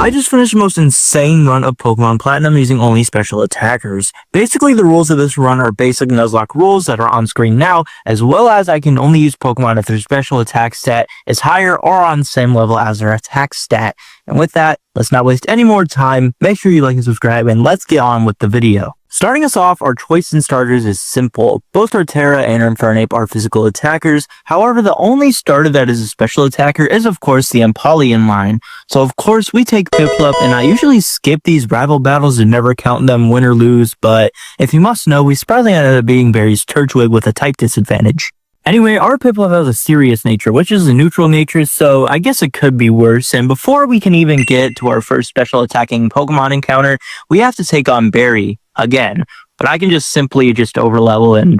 I just finished the most insane run of Pokemon Platinum using only special attackers. Basically, the rules of this run are basic Nuzlocke rules that are on screen now, as well as I can only use Pokemon if their special attack stat is higher or on the same level as their attack stat. And with that, let's not waste any more time. Make sure you like and subscribe, and let's get on with the video. Starting us off, our choice in starters is simple. Both Torterra and Infernape are physical attackers. However, the only starter that is a special attacker is, of course, the Empoleon line. So, of course, we take Piplup, and I usually skip these rival battles and never count them win or lose, but if you must know, we surprisingly ended up beating Barry's Turtwig with a type disadvantage. Anyway, our Piplup has a serious nature, which is a neutral nature, so I guess it could be worse. And before we can even get to our first special attacking Pokemon encounter, we have to take on Barry again. But I can just simply overlevel and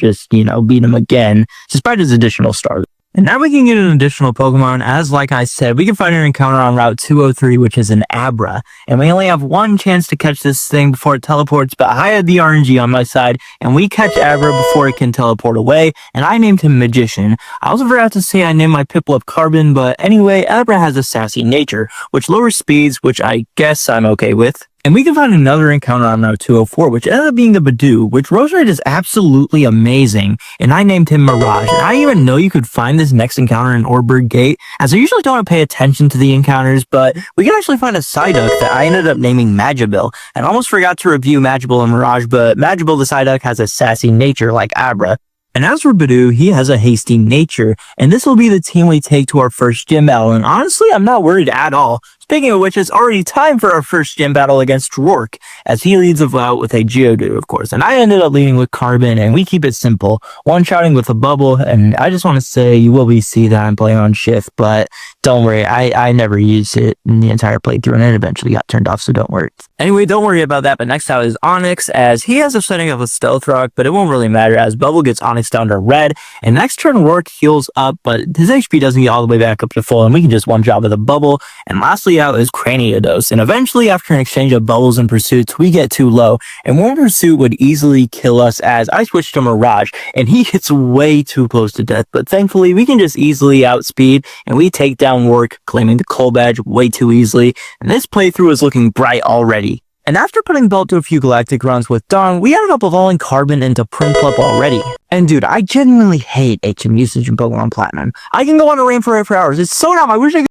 beat him again, despite his additional stars. And now we can get an additional Pokemon, as like I said, we can find an encounter on Route 203, which is an Abra. And we only have one chance to catch this thing before it teleports, but I had the RNG on my side, and we catch Abra before it can teleport away, and I named him Magician. I also forgot to say I named my Piplup Carbon, but anyway, Abra has a sassy nature, which lowers speeds, which I guess I'm okay with. And we can find another encounter on Route 204, which ended up being the Badoo, which Rose Rate is absolutely amazing, and I named him Mirage. And I didn't even know you could find this next encounter in Oreburgh Gate, as I usually don't pay attention to the encounters, but we can actually find a Psyduck that I ended up naming Magibil. And I almost forgot to review Magibil and Mirage, but Magibil the Psyduck has a sassy nature like Abra. And as for Badoo, he has a hasty nature, and this will be the team we take to our first gym battle, and honestly, I'm not worried at all. Speaking of which, it's already time for our first gym battle against Roark, as he leads the out with a Geodude, of course. And I ended up leading with Carbon, and we keep it simple. One-shotting with a bubble, and I just want to say, you will see that I'm playing on shift, but don't worry, I never used it in the entire playthrough, and it eventually got turned off, so don't worry. Anyway, don't worry about that, but next out is Onyx, as he has a setting of a Stealth Rock, but it won't really matter, as Bubble gets Onyx down to red, and next turn Roark heals up, but his HP doesn't get all the way back up to full, and we can just one-shot with a Bubble, and lastly out is Craniodose, and eventually after an exchange of bubbles and pursuits, we get too low, and one pursuit would easily kill us as I switched to Mirage, and he gets way too close to death, but thankfully we can just easily outspeed, and we take down Roark, claiming the Coal Badge way too easily, and this playthrough is looking bright already. And after putting Belt to a few galactic runs with Dawn, we ended up evolving Carbon into Prinplup already. And dude, I genuinely hate HM usage in Pokemon Platinum. I can go on a rain for hours, it's so dumb, I wish I could.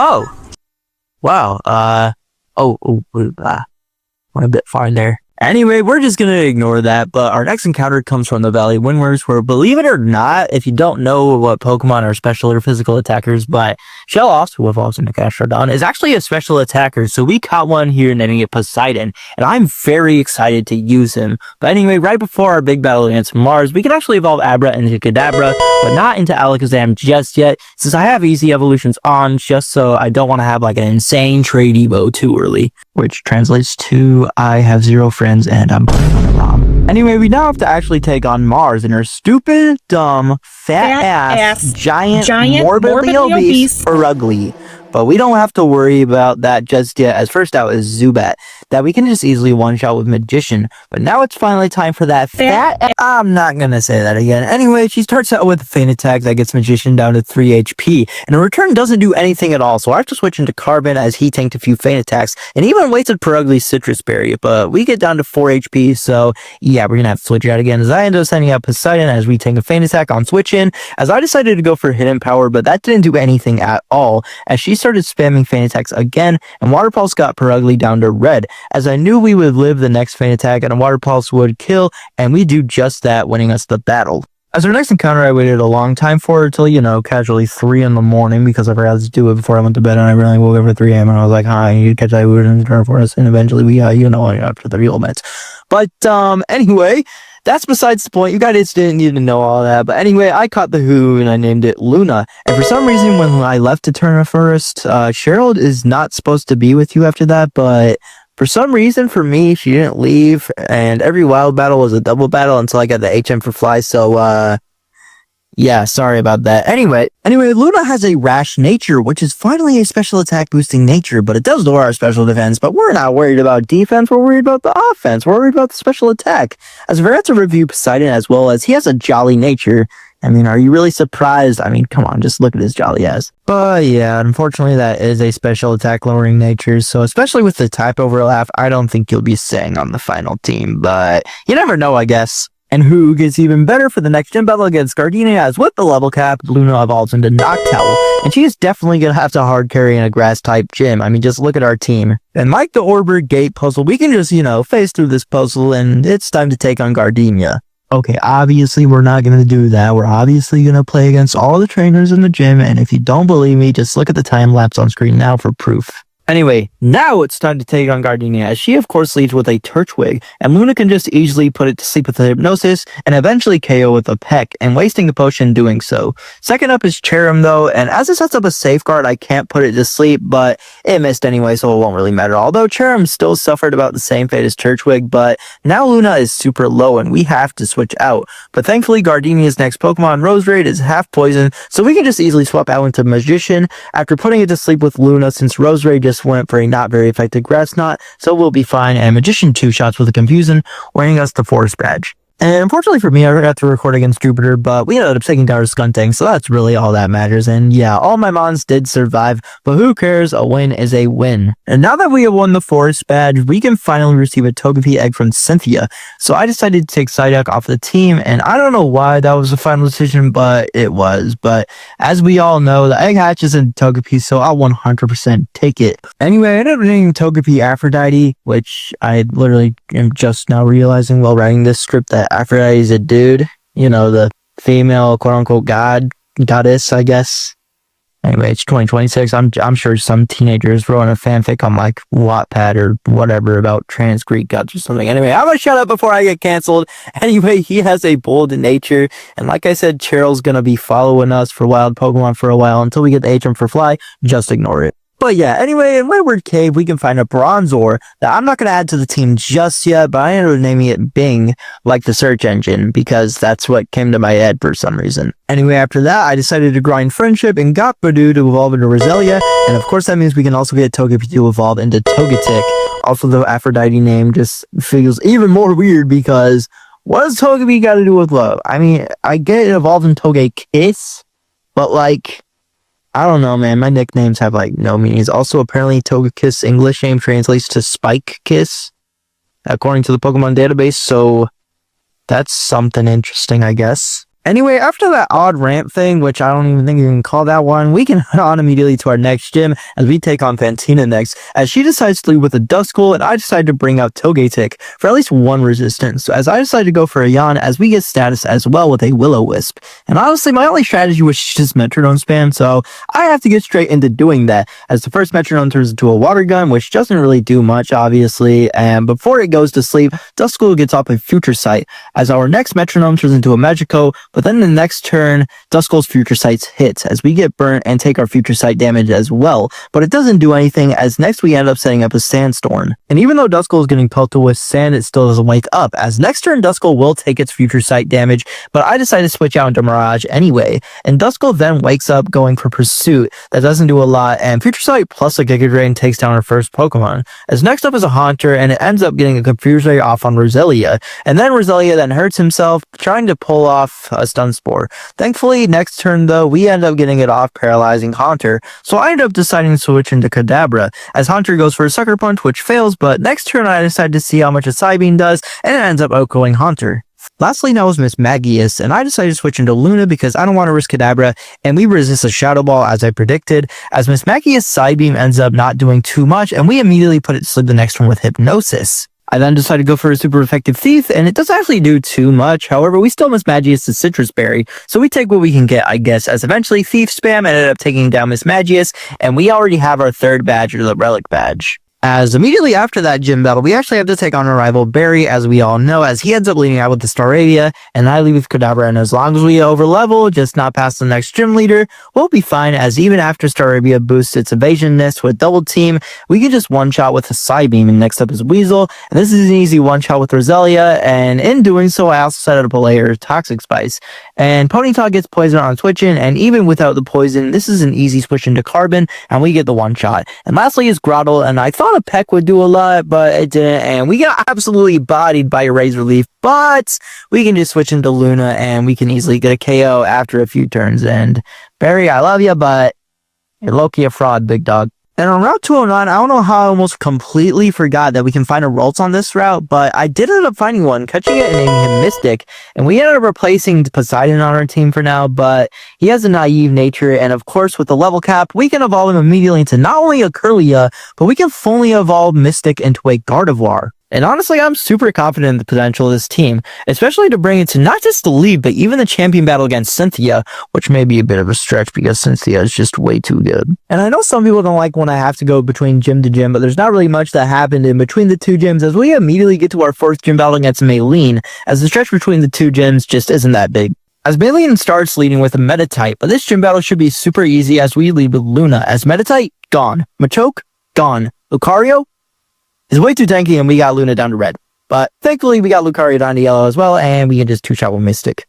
Oh. Wow, went a bit far there. Anyway, we're just gonna ignore that, but our next encounter comes from the Valley Windwars, where, believe it or not, if you don't know what Pokemon are special or physical attackers, but Shellos, who evolves into Gastrodon, is actually a special attacker, so we caught one here naming it Poseidon, and I'm very excited to use him. But anyway, right before our big battle against Mars, we can actually evolve Abra into Kadabra, but not into Alakazam just yet, since I have easy evolutions on, just so I don't want to have like an insane trade Evo too early. Which translates to, I have 0 friends and I'm playing on a ROM. Anyway, we now have to actually take on Mars and her stupid, dumb, fat ass, giant morbidly obese or ugly. But we don't have to worry about that just yet, as first out is Zubat, that we can just easily one-shot with Magician. But now it's finally time for that fat I'm not gonna say that again. Anyway, she starts out with a Feint Attack that gets Magician down to 3 HP, and in return doesn't do anything at all, so I have to switch into Carbon as he tanked a few Feint Attacks, and even wasted Perugly's Citrus Berry, but we get down to 4 HP, so yeah, we're gonna have to switch out again, as I end up sending out Poseidon as we tank a Feint Attack on switch in, as I decided to go for Hidden Power, but that didn't do anything at all, as she started spamming Feint Attacks again, and Water Pulse got Perugly down to red, as I knew we would live the next Feint Attack and a Water Pulse would kill, and we do just that, winning us the battle. As our next encounter, I waited a long time for it till, casually 3 in the morning, because I forgot to do it before I went to bed, and I really woke up at 3 a.m. and I was like, hi, you catch that wood and turn for us, and eventually we, after the real events. But, anyway, that's besides the point. You guys didn't need to know all that. But anyway, I caught the Who and I named it Luna. And for some reason, when I left to Turner first, Cheryl is not supposed to be with you after that. But for some reason, for me, she didn't leave. And every wild battle was a double battle until I got the HM for Fly. So, yeah, sorry about that. Anyway, Luna has a rash nature, which is finally a special attack boosting nature, but it does lower our special defense, but we're not worried about defense, we're worried about the offense, we're worried about the special attack. As we're about to review Poseidon as well, as he has a jolly nature, I mean, are you really surprised? I mean, come on, just look at his jolly ass. But yeah, unfortunately that is a special attack lowering nature, so especially with the type overlap, I don't think you'll be staying on the final team, but you never know, I guess. And who gets even better for the next gym battle against Gardenia, as with the level cap, Luna evolves into Noctowl, and she is definitely going to have to hard carry in a grass-type gym. I mean, just look at our team. And like the Orbiter Gate puzzle, we can just, phase through this puzzle, and it's time to take on Gardenia. Okay, obviously we're not going to do that. We're obviously going to play against all the trainers in the gym, and if you don't believe me, just look at the time lapse on screen now for proof. Anyway, now it's time to take on Gardenia, as she of course leads with a Turtwig, and Luna can just easily put it to sleep with a Hypnosis, and eventually KO with a Peck, and wasting a potion doing so. Second up is Cherrim though, and as it sets up a safeguard, I can't put it to sleep, but it missed anyway, so it won't really matter. Although Cherrim still suffered about the same fate as Turtwig, but now Luna is super low, and we have to switch out. But thankfully, Gardenia's next Pokemon, Roserade, is half poison, so we can just easily swap out into Magician after putting it to sleep with Luna, since Roserade just went for a not very effective grass knot, so we'll be fine. And Magician 2 shots with a Confusion, winning us the Forest Badge. And unfortunately for me, I forgot to record against Jupiter, but we ended up taking down our Skuntank, so that's really all that matters. And yeah, all my mons did survive, but who cares? A win is a win. And now that we have won the Forest Badge, we can finally receive a Togepi egg from Cynthia. So I decided to take Psyduck off the team, and I don't know why that was the final decision, but it was. But as we all know, the egg hatches in Togepi, so I'll 100% take it. Anyway, I ended up naming Togepi Aphrodite, which I literally am just now realizing while writing this script that Aphrodite's a dude, the female quote-unquote goddess, I guess. Anyway, it's 2026. I'm sure some teenagers wrote a fanfic on like Wattpad or whatever about trans Greek gods or something. Anyway, I'm gonna shut up before I get canceled. Anyway, he has a bold nature, and like I said, Cheryl's gonna be following us for wild Pokemon for a while until we get the HM for Fly. Just ignore it. But yeah, anyway, in Wayward Cave, we can find a Bronzor that I'm not going to add to the team just yet, but I ended up naming it Bing, like the search engine, because that's what came to my head for some reason. Anyway, after that, I decided to grind Friendship and got Badoo to evolve into Roselia, and of course that means we can also get Togepi to evolve into Togetic. Also, the Aphrodite name just feels even more weird because what does Togepi got to do with love? I mean, I get it evolved in Togekiss, but like, I don't know, man. My nicknames have, no meanings. Also, apparently, Togekiss English name translates to Spike Kiss, according to the Pokemon database, so that's something interesting, I guess. Anyway, after that odd ramp thing, which I don't even think you can call that one, we can head on immediately to our next gym as we take on Fantina next, as she decides to lead with a Duskull, and I decide to bring out Togetic for at least one resistance, so as I decide to go for a Yawn as we get status as well with a Will-O-Wisp. And honestly, my only strategy was just Metronome spam, so I have to get straight into doing that, as the first Metronome turns into a Water Gun, which doesn't really do much, obviously, and before it goes to sleep, Duskull gets off a Future Sight, as our next Metronome turns into a Magico. But then the next turn, Duskull's Future Sights hits as we get burnt and take our Future Sight damage as well, but it doesn't do anything as next we end up setting up a Sandstorm. And even though Duskull is getting pelted with sand, it still doesn't wake up, as next turn Duskull will take its Future Sight damage, but I decide to switch out into Mirage anyway, and Duskull then wakes up going for Pursuit. That doesn't do a lot, and Future Sight plus a Giga Drain takes down our first Pokemon. As next up is a Haunter, and it ends up getting a Confuse Ray off on Roselia, and then Roselia then hurts himself trying to pull off a Stun Spore. Thankfully, next turn though, we end up getting it off paralyzing Haunter, so I end up deciding to switch into Kadabra, as Haunter goes for a Sucker Punch, which fails, but next turn I decide to see how much a Psybeam does, and it ends up outgoing Haunter. Lastly now is Mismagius, and I decided to switch into Luna because I don't want to risk Kadabra, and we resist a Shadow Ball as I predicted, as Mismagius Psybeam ends up not doing too much, and we immediately put it to sleep the next turn with Hypnosis. I then decided to go for a super effective Thief, and it doesn't actually do too much. However, we still miss Magius to Citrus Berry, so we take what we can get, I guess, as eventually Thief Spam ended up taking down Miss Magius, and we already have our third badge, or the Relic Badge. As immediately after that gym battle, we actually have to take on our rival Barry, as we all know, as he ends up leading out with the Staravia, and I leave with Kadabra, and as long as we overlevel, just not past the next gym leader, we'll be fine, as even after Staravia boosts its evasionness with Double Team, we can just one-shot with a Psybeam, and next up is Weasel, and this is an easy one-shot with Roselia, and in doing so, I also set up a layer of Toxic Spice, and Ponyta gets poison on Twitchin, and even without the poison, this is an easy switch into Carbon, and we get the one-shot. And lastly is Grottle, and I thought thought a peck would do a lot, but it didn't, and we got absolutely bodied by a Razor Leaf, but we can just switch into Luna, and we can easily get a KO after a few turns, and Barry, I love you, but you're low-key a fraud, big dog. And on Route 209, I don't know how I almost completely forgot that we can find a Ralts on this route, but I did end up finding one, catching it and naming him Mystic, and we ended up replacing Poseidon on our team for now, but he has a naive nature, and of course with the level cap, we can evolve him immediately into not only a Curlia, but we can fully evolve Mystic into a Gardevoir. And honestly, I'm super confident in the potential of this team, especially to bring it to not just the lead, but even the champion battle against Cynthia, which may be a bit of a stretch because Cynthia is just way too good. And I know some people don't like when I have to go between gym to gym, but there's not really much that happened in between the two gyms as we immediately get to our first gym battle against Maylene, as the stretch between the two gyms just isn't that big. As Maylene starts leading with a Meta-type, but this gym battle should be super easy as we lead with Luna, as Meta-type, gone. Machoke, gone. Lucario is way too tanky, and we got Luna down to red. But thankfully, we got Lucario down to yellow as well, and we can just two-shot with Mystic.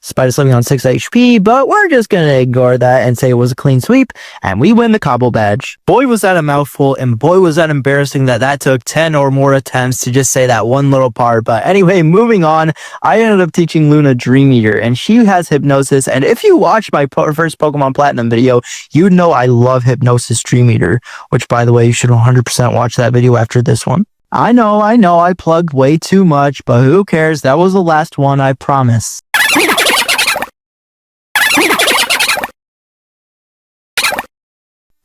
Despite us living on 6 HP, but we're just gonna ignore that and say it was a clean sweep, and we win the Cobble badge. Boy, was that a mouthful, and boy, was that embarrassing that took 10 or more attempts to just say that one little part. But anyway, moving on, I ended up teaching Luna Dream Eater, and she has Hypnosis, and if you watched my first Pokemon Platinum video, you'd know I love Hypnosis Dream Eater, which, by the way, you should 100% watch that video after this one. I know, I plugged way too much, but who cares? That was the last one, I promise.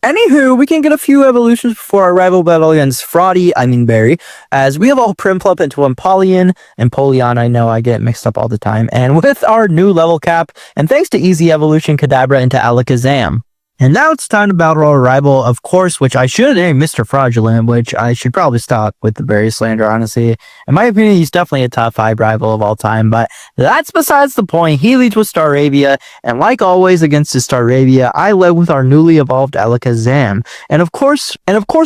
Anywho, we can get a few evolutions before our rival battle against Barry, as we have all Prinplup into Empoleon, I know I get mixed up all the time, and with our new level cap, and thanks to easy evolution, Kadabra into Alakazam. And now it's time to battle our rival, of course, which I should name Mr. Fraudulent, which I should probably stop with the Berry slander, honestly. In my opinion, he's definitely a top 5 rival of all time, but that's besides the point. He leads with Staravia, and like always against his Staravia, I led with our newly evolved Alakazam. And of course,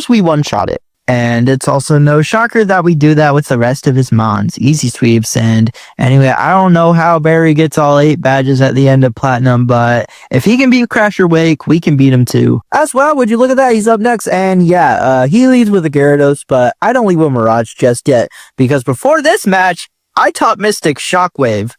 we one-shot it. And it's also no shocker that we do that with the rest of his mons. Easy sweeps. And anyway, I don't know how Barry gets all 8 badges at the end of Platinum, but if he can beat Crasher Wake, we can beat him too. As well, would you look at that? He's up next. And yeah, he leads with a Gyarados, but I don't lead with Mirage just yet, because before this match, I taught Mystic Shockwave.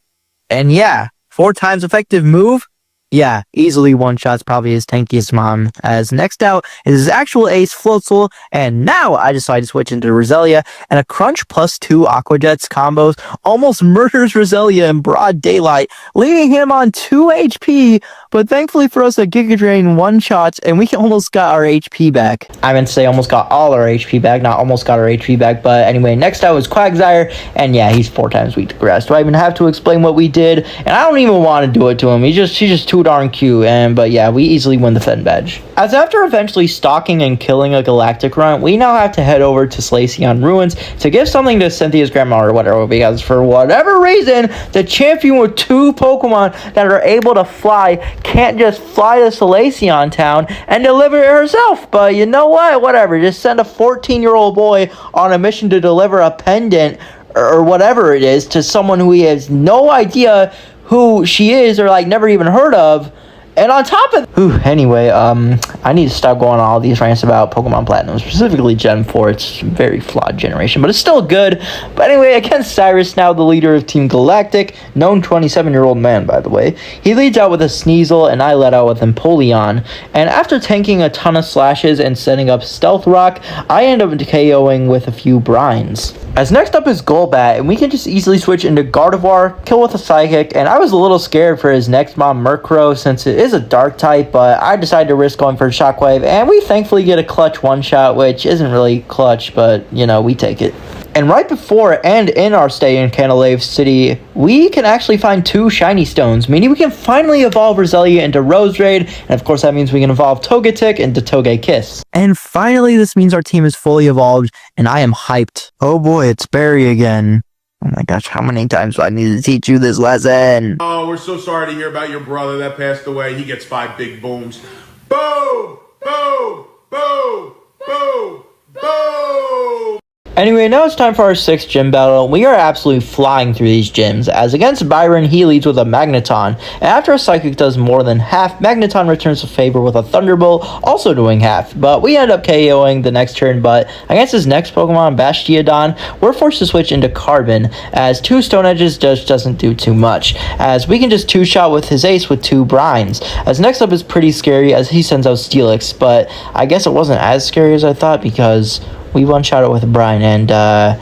And yeah, 4 times effective move. Yeah, easily one-shots probably his tankiest mom. As next out is his actual ace, Floatzel, and now I decide to switch into Roselia, and a Crunch +2 Aqua Jets combos almost murders Roselia in broad daylight, leaving him on 2 HP, but thankfully for us, a Giga Drain one-shots, and we almost got our HP back. I meant to say almost got all our HP back, not almost got our HP back, but anyway, next out is Quagsire, and yeah, he's 4 times weak to grass. Do I even have to explain what we did? And I don't even want to do it to him. He's just too darn cute, but yeah, we easily win the Fen badge. As after eventually stalking and killing a Galactic Runt, we now have to head over to Slaceon Ruins to give something to Cynthia's grandma or whatever, because for whatever reason, the champion with 2 Pokemon that are able to fly can't just fly to Slaceon Town and deliver it herself. But you know what? Whatever, just send a 14-year-old boy on a mission to deliver a pendant or whatever it is to someone who he has no idea who she is or like never even heard of. And on top of anyway, I need to stop going on all these rants about Pokemon Platinum, specifically Gen 4. It's a very flawed generation, but it's still good. But anyway, against Cyrus, now the leader of Team Galactic, known 27-year-old man, by the way. He leads out with a Sneasel, and I led out with Empoleon. And after tanking a ton of slashes and setting up Stealth Rock, I end up KOing with a few Brines. As next up is Golbat, and we can just easily switch into Gardevoir, kill with a Psychic, and I was a little scared for his next mom, Murkrow, since it is a Dark type, but I decided to risk going for a Shockwave, and we thankfully get a clutch one-shot, which isn't really clutch, but, you know, we take it. And right before and in our stay in Candice City, we can actually find 2 shiny stones, meaning we can finally evolve Roselia into Roserade, and of course that means we can evolve Togetic into Togekiss. And finally, this means our team is fully evolved, and I am hyped. Oh boy, it's Barry again. Oh my gosh, how many times do I need to teach you this lesson? Oh, we're so sorry to hear about your brother that passed away. He gets 5 big booms. Boom! Boom! Boom! Boom! Boom! Anyway, now it's time for our 6th gym battle. We are absolutely flying through these gyms, as against Byron, he leads with a Magneton, and after a Psychic does more than half, Magneton returns the favor with a Thunderbolt, also doing half, but we end up KOing the next turn. But against his next Pokemon, Bastiodon, we're forced to switch into Carbon, as 2 Stone Edges just doesn't do too much, as we can just 2-shot with his Ace with 2 Brines. As next up is pretty scary, as he sends out Steelix, but I guess it wasn't as scary as I thought, because we one-shot it with Brian, and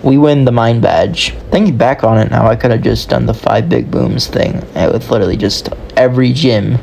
we win the Mind Badge. Thinking back on it now, I could have just done the 5 Big Booms thing. It was literally just every gym,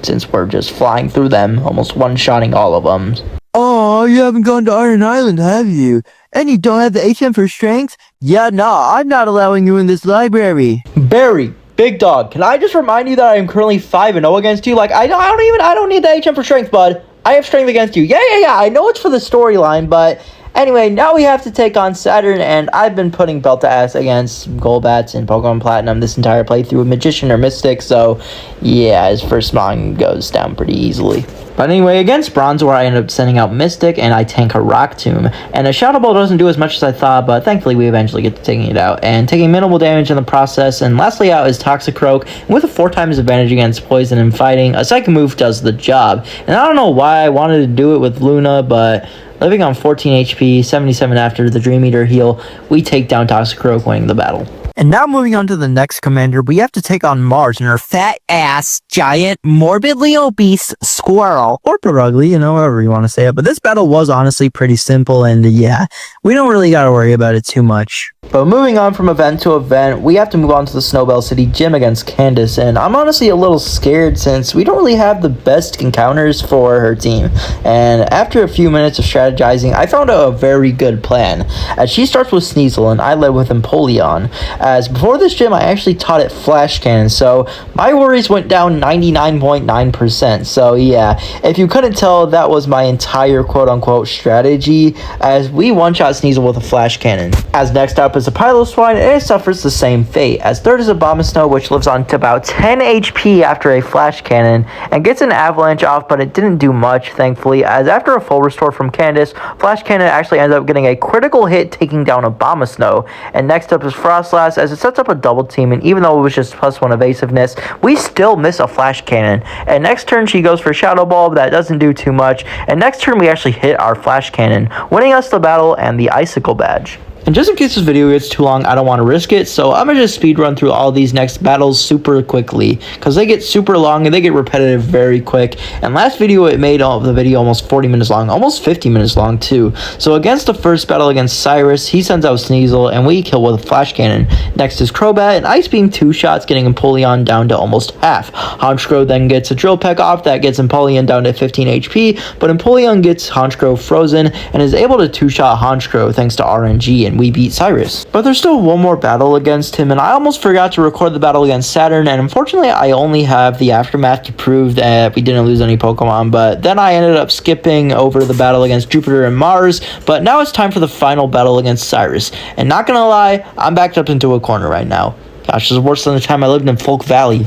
since we're just flying through them, almost one-shotting all of them. Oh, you haven't gone to Iron Island, have you? And you don't have the HM for strength? Yeah, nah, I'm not allowing you in this library. Barry, big dog, can I just remind you that I am currently 5-0 against you? Like, I don't need the HM for strength, bud. I have strength against you. Yeah. I know it's for the storyline, but anyway, now we have to take on Saturn, and I've been putting Bertha ass against Golbats in Pokemon Platinum this entire playthrough with Magician or Mystic, so yeah, his first spawn goes down pretty easily. But anyway, against Bronzor, I end up sending out Mystic, and I tank a Rock Tomb. And a Shadow Ball doesn't do as much as I thought, but thankfully we eventually get to taking it out, and taking minimal damage in the process. And lastly out is Toxicroak, and with a 4 times advantage against Poison and Fighting, a Psychic move does the job. And I don't know why I wanted to do it with Luna, but living on 14 HP, 77 after the Dream Eater heal, we take down Toxicroak, winning the battle. And now moving on to the next commander, we have to take on Mars and her fat ass, giant, morbidly obese squirrel. Or Perugly, however you want to say it. But this battle was honestly pretty simple, and yeah, we don't really gotta worry about it too much. But moving on from event to event, we have to move on to the Snowbell City Gym against Candice, and I'm honestly a little scared since we don't really have the best encounters for her team. And after a few minutes of strategizing, I found out a very good plan, as she starts with Sneasel and I led with Empoleon. As before this gym, I actually taught it Flash Cannon, so my worries went down 99.9%. So yeah, if you couldn't tell, that was my entire quote-unquote strategy, as we one-shot Sneasel with a Flash Cannon. As next up is a Piloswine, and it suffers the same fate, as third is a Abomasnow, which lives on to about 10 HP after a Flash Cannon, and gets an Avalanche off, but it didn't do much, thankfully, as after a full restore from Candice, Flash Cannon actually ends up getting a critical hit, taking down Abomasnow. And next up is Frostlass, as it sets up a double team, and even though it was just +1 evasiveness, we still miss a Flash Cannon. And next turn she goes for Shadow Ball, but that doesn't do too much, and next turn we actually hit our Flash Cannon, winning us the battle and the Icicle Badge. And just in case this video gets too long, I don't want to risk it, so I'm going to just speed run through all these next battles super quickly, because they get super long and they get repetitive very quick. And last video, it made the video almost 40 minutes long, almost 50 minutes long too. So against the first battle against Cyrus, he sends out Sneasel, and we kill with a Flash Cannon. Next is Crobat, and Ice Beam 2 shots, getting Empoleon down to almost half. Honchkrow then gets a Drill Peck off, that gets Empoleon down to 15 HP, but Empoleon gets Honchkrow frozen, and is able to 2-shot Honchkrow thanks to RNG, and we beat Cyrus. But there's still one more battle against him, and I almost forgot to record the battle against Saturn, and unfortunately I only have the aftermath to prove that we didn't lose any Pokemon. But then I ended up skipping over the battle against Jupiter and Mars. But now it's time for the final battle against Cyrus, and not gonna lie, I'm backed up into a corner right now. Gosh, this is worse than the time I lived in Folk Valley.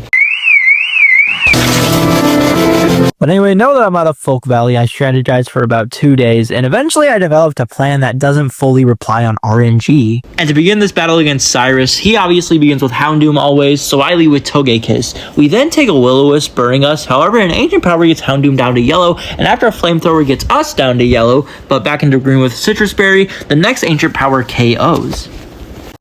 But anyway, now that I'm out of Folk Valley, I strategized for about 2 days, and eventually I developed a plan that doesn't fully rely on RNG. And to begin this battle against Cyrus, he obviously begins with Houndoom always, so I lead with Togekiss. We then take a Will-O-Wisp, burning us. However, an Ancient Power gets Houndoom down to yellow, and after a Flamethrower gets us down to yellow, but back into green with Citrus Berry, the next Ancient Power KOs.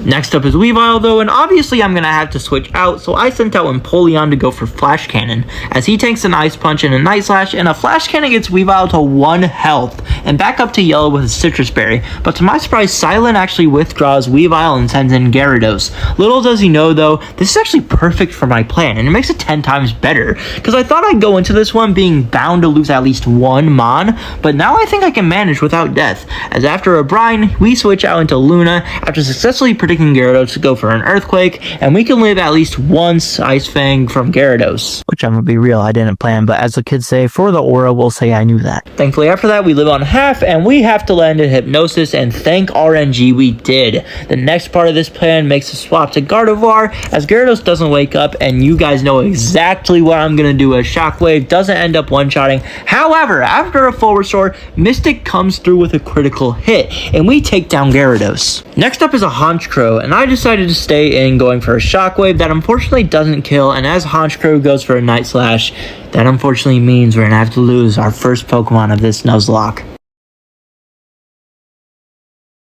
Next up is Weavile though, and obviously I'm going to have to switch out, so I sent out Empoleon to go for Flash Cannon, as he tanks an Ice Punch and a Night Slash, and a Flash Cannon gets Weavile to 1 health, and back up to yellow with a Citrus Berry. But to my surprise, Silent actually withdraws Weavile and sends in Gyarados. Little does he know though, this is actually perfect for my plan, and it makes it 10 times better, because I thought I'd go into this one being bound to lose at least 1 Mon, but now I think I can manage without death, as after a Brine, we switch out into Luna, after successfully predicting Gyarados to go for an Earthquake, and we can live at least once Ice Fang from Gyarados. Which I'm gonna be real, I didn't plan, but as the kids say, for the aura, we'll say I knew that. Thankfully, after that, we live on half, and we have to land in Hypnosis, and thank RNG we did. The next part of this plan makes a swap to Gardevoir, as Gyarados doesn't wake up, and you guys know exactly what I'm gonna do as Shockwave doesn't end up one-shotting. However, after a full restore, Mystic comes through with a critical hit, and we take down Gyarados. Next up is a Honchkrow, and I decided to stay in going for a Shockwave that unfortunately doesn't kill, and as Honchkrow goes for a Night Slash, that unfortunately means we're gonna have to lose our first Pokemon of this Nuzlocke.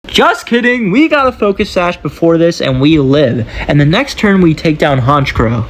Just kidding, we got a Focus Sash before this and we live, and the next turn we take down Honchkrow.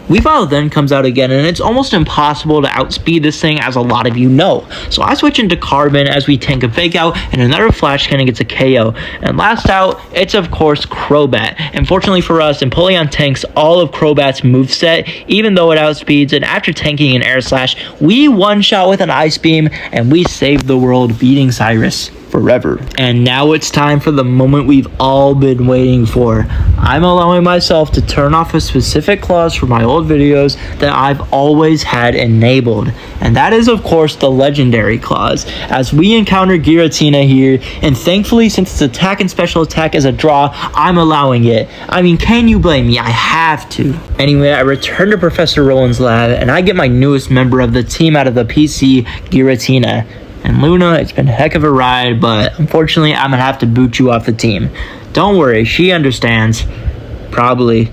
Weavile then comes out again, and it's almost impossible to outspeed this thing, as a lot of you know. So I switch into Carbon as we tank a Fake Out, and another Flash Cannon gets a KO. And last out, it's of course Crobat. Unfortunately for us, Empoleon tanks all of Crobat's moveset, even though it outspeeds, and after tanking an Air Slash, we one-shot with an Ice Beam, and we save the world, beating Cyrus forever. And now it's time for the moment we've all been waiting for. I'm allowing myself to turn off a specific clause from my old videos that I've always had enabled, and that is of course the legendary clause, as we encounter Giratina here, and thankfully since its attack and special attack is a draw, I'm allowing it. I mean, can you blame me? I have to. Anyway, I return to Professor Roland's lab, and I get my newest member of the team out of the PC, Giratina. And Luna, it's been a heck of a ride, but unfortunately I'm gonna have to boot you off the team. Don't worry, she understands. Probably.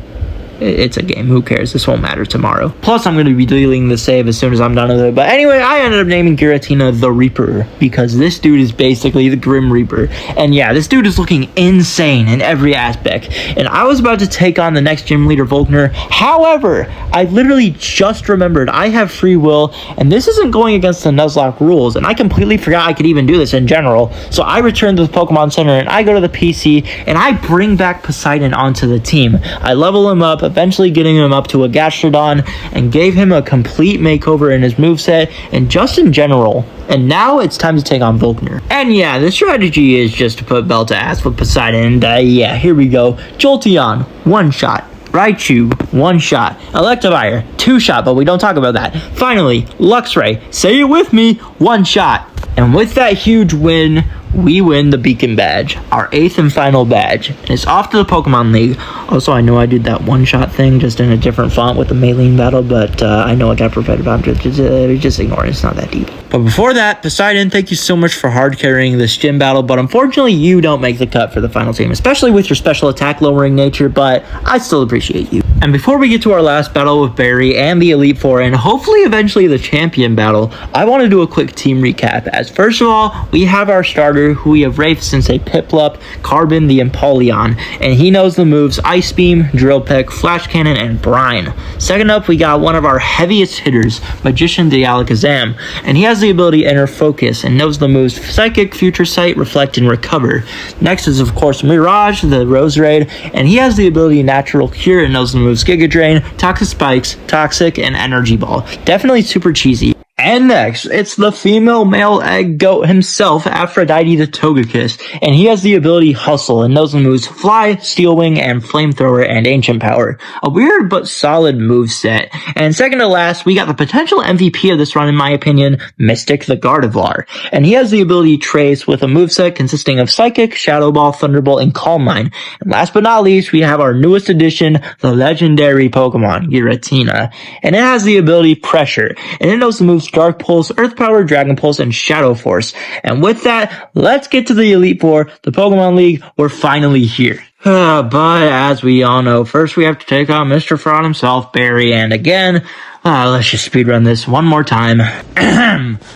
It's a game, who cares? This won't matter tomorrow. Plus, I'm going to be deleting the save as soon as I'm done with it. But anyway, I ended up naming Giratina the Reaper, because this dude is basically the Grim Reaper. And yeah, this dude is looking insane in every aspect. And I was about to take on the next gym leader, Volkner. However, I literally just remembered I have free will, and this isn't going against the Nuzlocke rules, and I completely forgot I could even do this in general. So I return to the Pokemon Center, and I go to the PC, and I bring back Poseidon onto the team. I level him up, eventually getting him up to a Gastrodon, and gave him a complete makeover in his moveset and just in general. And now it's time to take on Volkner. And yeah, the strategy is just to put Bell to ass with Poseidon, and yeah, here we go. Jolteon, one shot. Raichu, one shot. Electivire, two shot, but we don't talk about that. Finally, Luxray, say it with me, one shot. And with that huge win, we win the Beacon Badge, our 8th and final badge, and it's off to the Pokemon League. Also, I know I did that one-shot thing just in a different font with the Maylene battle, but I know I got repetitive. I'm just ignore it. It's not that deep. But before that, Poseidon, thank you so much for hard carrying this gym battle, but unfortunately, you don't make the cut for the final team, especially with your special attack lowering nature, but I still appreciate you. And before we get to our last battle with Barry and the Elite Four, and hopefully eventually the champion battle, I want to do a quick team recap, as first of all, we have our starter, who we have Wraith since a Piplup, Carbon the Empoleon, and he knows the moves Ice Beam, Drill Peck, Flash Cannon, and Brine. Second up, we got one of our heaviest hitters, Magician the Alakazam, and he has the ability Inner Focus and knows the moves Psychic, Future Sight, Reflect, and Recover. Next is of course Mirage, the Roserade, and he has the ability Natural Cure and knows the moves Giga Drain, Toxic Spikes, Toxic, and Energy Ball. Definitely super cheesy. And next, it's the female male egg goat himself, Aphrodite the Togekiss, and he has the ability Hustle and knows the moves Fly, Steel Wing, and Flamethrower, and Ancient Power. A weird but solid moveset. And second to last, we got the potential MVP of this run in my opinion, Mystic the Gardevoir, and he has the ability Trace with a moveset consisting of Psychic, Shadow Ball, Thunderbolt, and Calm Mind. And last but not least, we have our newest addition, the legendary Pokemon, Giratina, and it has the ability Pressure, and it knows the moves Dark Pulse, Earth Power, Dragon Pulse, and Shadow Force. And with that, let's get to the Elite Four, the Pokemon League. We're finally here. But as we all know, first we have to take on Mr. Fraud himself, Barry, and again, let's just speedrun this one more time.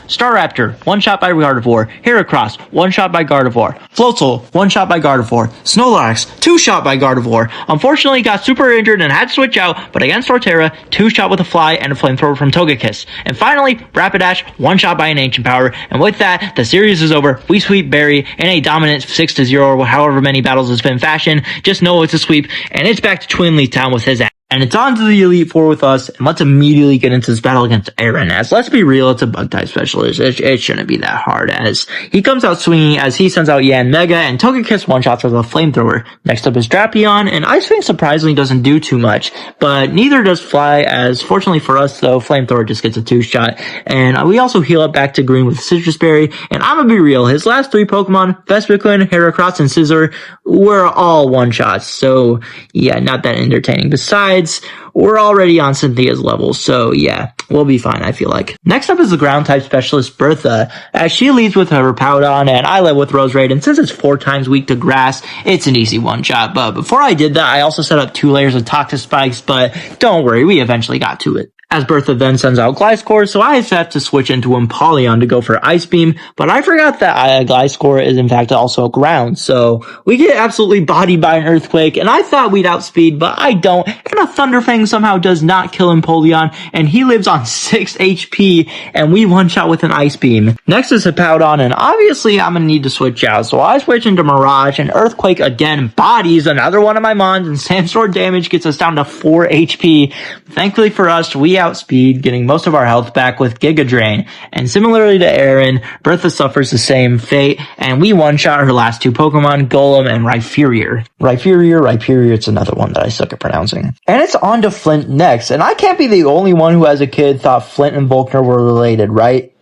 Staraptor, one shot by Gardevoir. Heracross, one shot by Gardevoir. Floatzel, one shot by Gardevoir. Snorlax, two shot by Gardevoir. Unfortunately, got super injured and had to switch out, but against Torterra, two shot with a Fly and a Flamethrower from Togekiss. And finally, Rapidash, one shot by an Ancient Power. And with that, the series is over. We sweep Barry in a dominant 6-0 or however many battles it's been fashioned. Just know it's a sweep, and it's back to Twinley Town with his ass. And it's on to the Elite Four with us, and let's immediately get into this battle against Aaron, as let's be real, it's a bug-type specialist. It shouldn't be that hard, as he comes out swinging as he sends out Yan Mega, and Togekiss one-shots with a Flamethrower. Next up is Drapion, and Ice Wing surprisingly doesn't do too much, but neither does Fly, as fortunately for us, though, Flamethrower just gets a 2-shot. And we also heal up back to green with Citrus Berry, and I'm gonna be real, his last 3 Pokemon, Vespiquen, Heracross, and Scizor, were all one-shots, so yeah, not that entertaining. Besides, we're already on Cynthia's level, so yeah, we'll be fine, I feel like. Next up is the ground-type specialist, Bertha, as she leads with her Powdon, and I led with Roserade, and since it's 4 times weak to grass, it's an easy one-shot. But before I did that, I also set up 2 layers of Toxic Spikes, but don't worry, we eventually got to it. As Bertha then sends out Gliscor, so I have to switch into Empoleon to go for Ice Beam, but I forgot that Gliscor is in fact also ground, so we get absolutely bodied by an Earthquake, and I thought we'd outspeed, but I don't, and a Thunderfang somehow does not kill Empoleon, and he lives on 6 HP, and we one-shot with an Ice Beam. Next is Hippowdon, and obviously I'm gonna need to switch out, so I switch into Mirage, and Earthquake again bodies another one of my Mons, and Sandstorm damage gets us down to 4 HP. Thankfully for us, we outspeed, getting most of our health back with Giga Drain. And similarly to Aaron, Bertha suffers the same fate, and we one-shot her last 2 Pokemon, Golem and Rhyperior. Rhyperior, it's another one that I suck at pronouncing. And it's on to Flint next, and I can't be the only one who as a kid thought Flint and Volkner were related, right?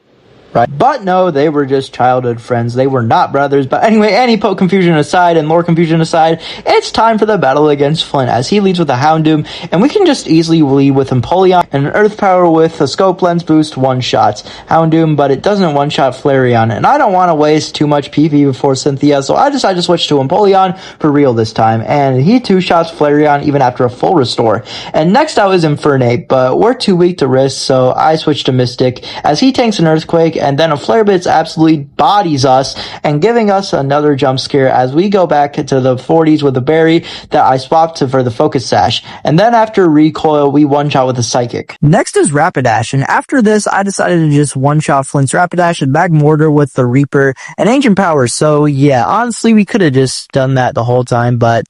But no, they were just childhood friends. They were not brothers. But anyway, any poke confusion aside and lore confusion aside, it's time for the battle against Flint as he leads with a Houndoom, and we can just easily lead with Empoleon and an Earth Power with a Scope Lens boost one-shots Houndoom, but it doesn't one-shot Flareon, and I don't want to waste too much PP before Cynthia, so I decided to switch to Empoleon for real this time, and he 2-shots Flareon even after a full restore. And next out is Infernape, but we're too weak to risk, so I switched to Mystic as he tanks an Earthquake, and then a Flare Blitz absolutely bodies us and giving us another jump scare as we go back to the 40s with a berry that I swapped for the Focus Sash. And then after Recoil, we one-shot with a Psychic. Next is Rapidash, and after this, I decided to just one-shot Flint's Rapidash and bag Mortar with the Reaper and Ancient Power. So yeah, honestly, we could have just done that the whole time, but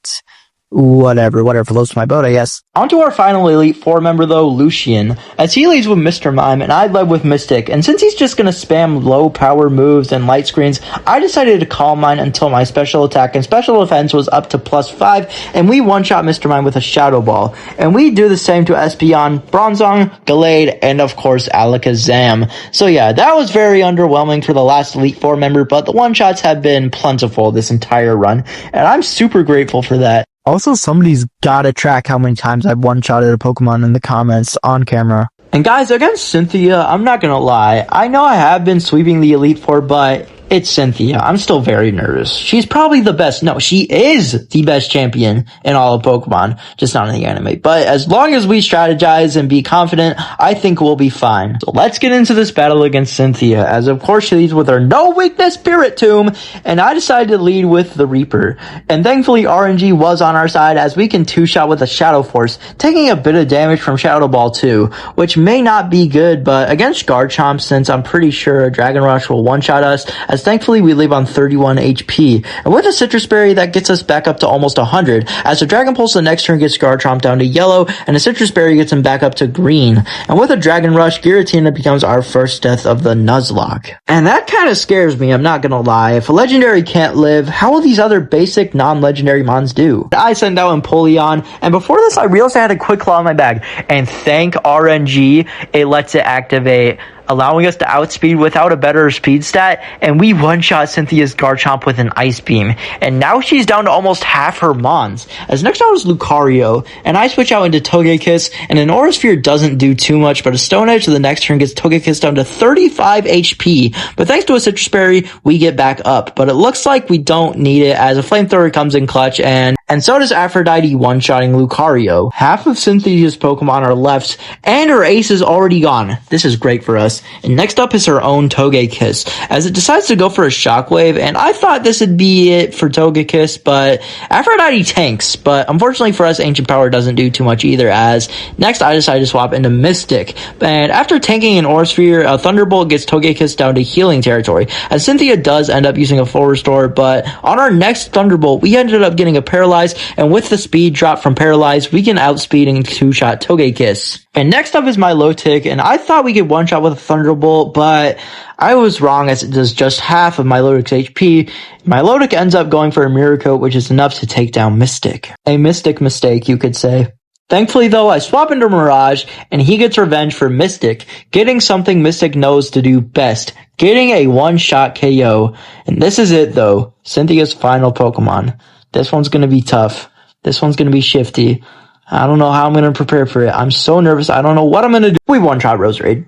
whatever floats my boat, I guess. On to our final Elite Four member though, Lucian, as he leads with Mr. Mime and I led with Mystic, and since he's just gonna spam low power moves and light screens, I decided to calm mine until my special attack and special defense was up to +5, and we one-shot Mr. Mime with a Shadow Ball. And we do the same to Espeon, Bronzong, Gallade, and of course Alakazam. So yeah, that was very underwhelming for the last Elite Four member, but the one-shots have been plentiful this entire run, and I'm super grateful for that. Also, somebody's gotta track how many times I've one-shotted a Pokemon in the comments on camera. And guys, against Cynthia, I'm not gonna lie, I know I have been sweeping the Elite Four, but it's Cynthia. I'm still very nervous. She's probably the best. No, she is the best champion in all of Pokemon, just not in the anime. But as long as we strategize and be confident, I think we'll be fine. So let's get into this battle against Cynthia, as of course she leads with her no weakness Spirit Tomb, and I decided to lead with the Reaper. And thankfully RNG was on our side, as we can 2-shot with a Shadow Force, taking a bit of damage from Shadow Ball too, which may not be good, but against Garchomp, since I'm pretty sure a Dragon Rush will one-shot us, as thankfully we leave on 31 HP. And with a Citrus Berry, that gets us back up to almost 100, as a Dragon Pulse the next turn gets Garchomp down to yellow, and a Citrus Berry gets him back up to green. And with a Dragon Rush, Giratina becomes our first death of the Nuzlocke. And that kind of scares me, I'm not gonna lie. If a Legendary can't live, how will these other basic non-Legendary Mons do? I send out Empoleon, and before this I realized I had a Quick Claw in my bag, and thank RNG, it lets it activate, allowing us to outspeed without a better speed stat, and we one-shot Cynthia's Garchomp with an Ice Beam. And now she's down to almost half her Mons. As next out is Lucario, and I switch out into Togekiss, and an Aura Sphere doesn't do too much, but a Stone Edge to the next turn gets Togekiss down to 35 HP. But thanks to a Citrus Berry, we get back up. But it looks like we don't need it, as a Flamethrower comes in clutch, and so does Aphrodite one-shotting Lucario. Half of Cynthia's Pokemon are left, and her ace is already gone. This is great for us. else. And next up is her own Togekiss, as it decides to go for a Shockwave, and I thought this would be it for Togekiss, but Aphrodite tanks, but unfortunately for us, Ancient Power doesn't do too much either, as next I decided to swap into Mystic, and after tanking an Aura Sphere, a Thunderbolt gets Togekiss down to healing territory, as Cynthia does end up using a full restore, but on our next Thunderbolt, we ended up getting a Paralyze, and with the speed drop from Paralyze, we can outspeed and two-shot Togekiss. And next up is my Milotic, and I thought we could one-shot with a Thunderbolt, but I was wrong, as it does just half of Milotic's HP. Milotic ends up going for a Mirror Coat, which is enough to take down Mystic. A Mystic mistake, you could say. Thankfully, though, I swap into Mirage, and he gets revenge for Mystic, getting something Mystic knows to do best, getting a one-shot KO. And this is it, though. Cynthia's final Pokemon. This one's gonna be tough. This one's gonna be shifty. I don't know how I'm gonna prepare for it. I'm so nervous. I don't know what I'm gonna do. We one-shot Roserade.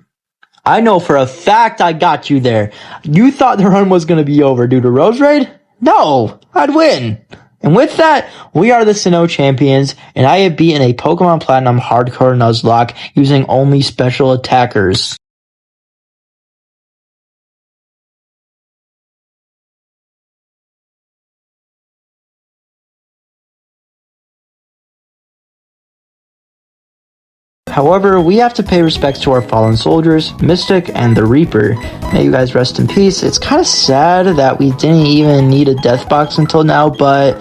I know for a fact I got you there. You thought the run was gonna be over due to Roserade? No, I'd win. And with that, we are the Sinnoh champions, and I have beaten a Pokemon Platinum Hardcore Nuzlocke using only special attackers. However, we have to pay respects to our fallen soldiers, Mystic and the Reaper. May you guys rest in peace. It's kind of sad that we didn't even need a death box until now, but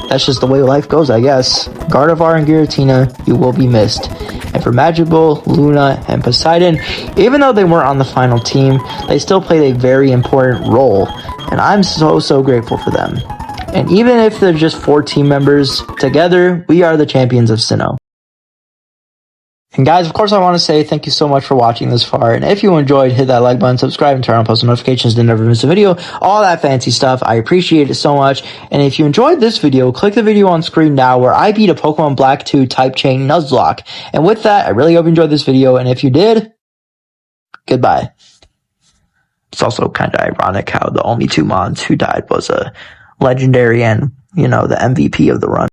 that's just the way life goes, I guess. Gardevoir and Giratina, you will be missed. And for Magical, Luna, and Poseidon, even though they weren't on the final team, they still played a very important role, and I'm so grateful for them. And even if they're just 4 team members, together, we are the champions of Sinnoh. And guys, of course, I want to say thank you so much for watching this far. And if you enjoyed, hit that like button, subscribe, and turn on post notifications to never miss a video. All that fancy stuff. I appreciate it so much. And if you enjoyed this video, click the video on screen now where I beat a Pokemon Black 2 Type Chain Nuzlocke. And with that, I really hope you enjoyed this video. And if you did, goodbye. It's also kind of ironic how the only 2 mods who died was a legendary and, the MVP of the run.